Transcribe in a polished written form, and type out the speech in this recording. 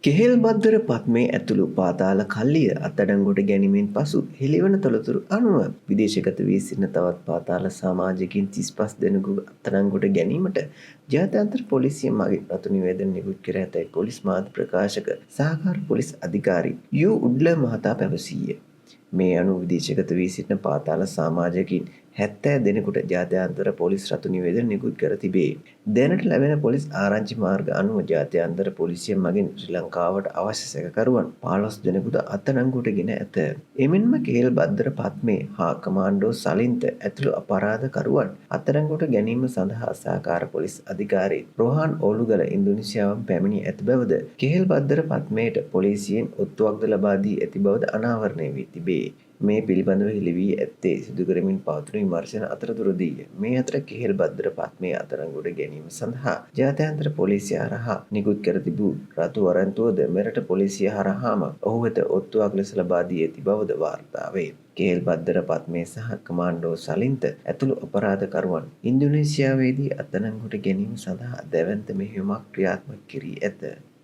කෙහෙල් බද්දර පත්මේ ඇතුළු පාතාල කල්ලිය අත්අඩංගුවට ගැනීමෙන් පසු හෙළිවන තොරතුරු අනුව විදේශගත වී සිටින තවත් පාතාල සමාජිකයින් 35 දෙනෙකු අත්අඩංගුවට ගැනීමට ජාත්‍යන්තර පොලිසිය මගින් රතු නිවේදන නිකුත් කර ඇතැයි පොලිස් මාධ්‍ය ප්‍රකාශක සහකාර පොලිස් අධිකාරී යූ උඩ්ල මහතා පැවසීය. මේ අනුව විදේශගත වී සිටින පාතාල සමාජිකයින් 70 දෙනෙකුට ජාත්‍යන්තර පොලිස් රතු නිවේදන නිකුත් කර තිබේ. දැනට ලැබෙන පොලිස් ආරංචි මාර්ග අනුව ජාත්‍යන්තර පොලිසිය මගින් ශ්‍රී ලංකාවට අවශ්‍ය සැකකරුවන් 15 දෙනෙකුට අත්අඩංගුවට ගෙන ඇත. එමෙන්ම කෙහෙල් බද්දර පත්මේ හා කමාන්ඩෝ සලින්ත ඇතුළු අපරාධකරුවන් අත්අඩංගුවට ගැනීම සඳහා සහකාර පොලිස් අධිකාරී රෝහන් ඕලුගල ඉන්දුනීසියාවෙන් පැමිණී ඇති බවද කෙහෙල් බද්දර පත්මේට පොලිසියෙන් ඔත්තුවක්ද ලබා දී ඇති බවද අනාවරණය වී තිබේ. මේ පිළිබඳව හෙළි වී ඇත්තේ සිදු කරමින් පවතින විමර්ශන අතරතුරදීය. මේ අතර කෙහෙල් බද්දර පත්මේ අත්අඩංගුවට ගැනීම සඳහා ජාත්‍යන්තර පොලිසිය හරහා නිකුත් කර තිබූ රතු වරන්තුවද මෙරට පොලිසිය හරහාම ඔහු වෙත ඔත්තුවක් ලෙස ලබා දී ඇති බවද වාර්තා වේ. කෙහෙල් බද්දර පත්මේ සහ කමාන්ඩෝ සලින්ත ඇතුළු අපරාධකරුවන් ඉන්දුනීසියාවේදී අත්අඩංගුවට ගැනීම සඳහා දැවැන්ත මෙහෙයුමක් ක්‍රියාත්මක කෙරී ඇත.